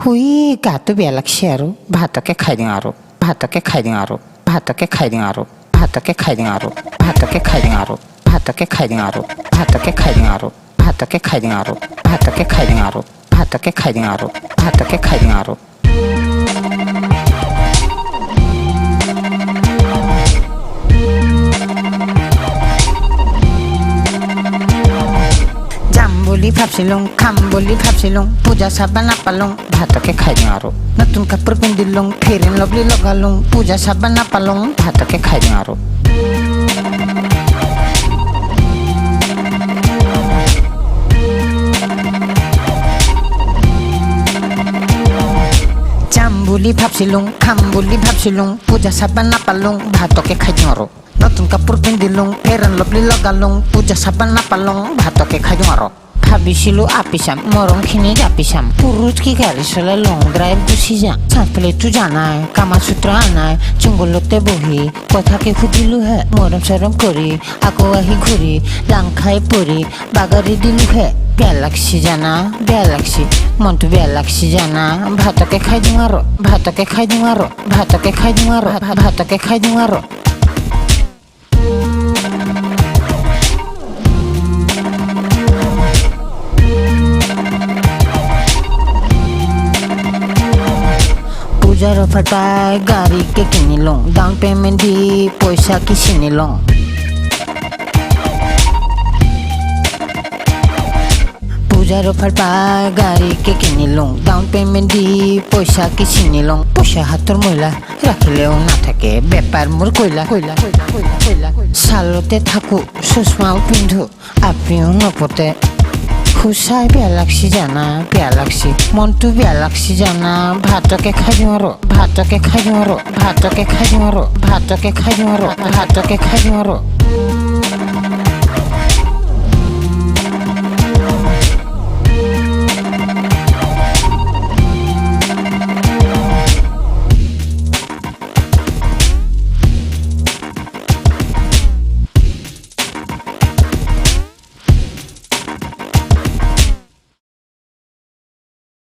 হুই গাটো বেয়া লাগছে আৰু ভাতকে খাই দিওঁ আৰু ভাতকে খাই দিওঁ আৰু ভাতকে খাই দিওঁ আৰু ভাতকে খাই দিওঁ আৰু ভাতকে খাই দিওঁ আৰু ভাতকে খাই দিওঁ আৰু ভাতকে খাই দিওঁ আৰু ভাতকে খাই দিওঁ আৰু ভাতকে খাই দিওঁ আৰু ভাতকে খাই দিওঁ আৰু ভাতকে খাই দিওঁ আৰু বুলি ভাবছিলুং খাম বুলি ভাবছিলুং পূজা চাবা নাপালুং ভাতকে খাই দিওঁ আৰু নতুন কাপোৰ পিন্ধিলুং ফেৰেন লভলি লগালুং পূজা চাবা নাপালুং ভাতকে খাই দিওঁ আৰু যাম বুলি ভাবছিলুং খাম বুলি ভাবছিলুং পূজা চাবা নাপালুং ভাতকে খাই দিওঁ আৰু নতুন কাপোৰ পিন্ধিলুং ফেৰেন লভলি লগালুং পূজা চাবা নাপালুং ভাতকে খাই দিওঁ আৰু ভাবিছিলো আপিচাম মৰমখিনি জাপিচাম পুৰুষ কি গাড়ী চলাই লং ড্ৰাইভ গুচি যাম চাঁদফালেতো জানাই কামাসূত্ৰ আনাই জংঘলতে বহি কথাকে সুধিলো হে মৰম চৰম কৰি আকৌ আহি ঘূৰি লাং খাই পৰি বাগৰি দিলো হে বেয়া লাগছি জানা বেয়া লাগছি মনটো বেয়া লাগছি জানা ভাতকে খাই দিওঁ আৰু ভাতকে খাই দিওঁ আৰু ভাতকে খাই দিওঁ আৰু ভাতকে খাই দিওঁ আৰু পূজাৰ অফাৰ পাই গাড়ীকে কিনিলুং ডাউন পেমেণ্ট দি পইচা কি চিনিলুং পূজাৰ অফাৰ পাই গাড়ীকে কিনিলুং ডাউন পেমেণ্ট দি পইচা কি চিনিলুং পইচা হাতৰ মহিলা ৰাখিলেও নাথাকে বেপাৰ মোৰ কয়লা কয়লা কয়লা কয়লা কয়লা ছালতে থাকো চশমাও পিন্ধো আপিও নপতে খুচাই বেয়া লাগছি জানা বেয়া লাগছি মনটো বেয়া লাগছি জানা ভাতকে খাই দিওঁ আৰু ভাতকে খাই দিওঁ আৰু ভাতকে খাই দিওঁ আৰু ভাতকে খাই দিওঁ আৰু ভাতকে খাই দিওঁ আৰু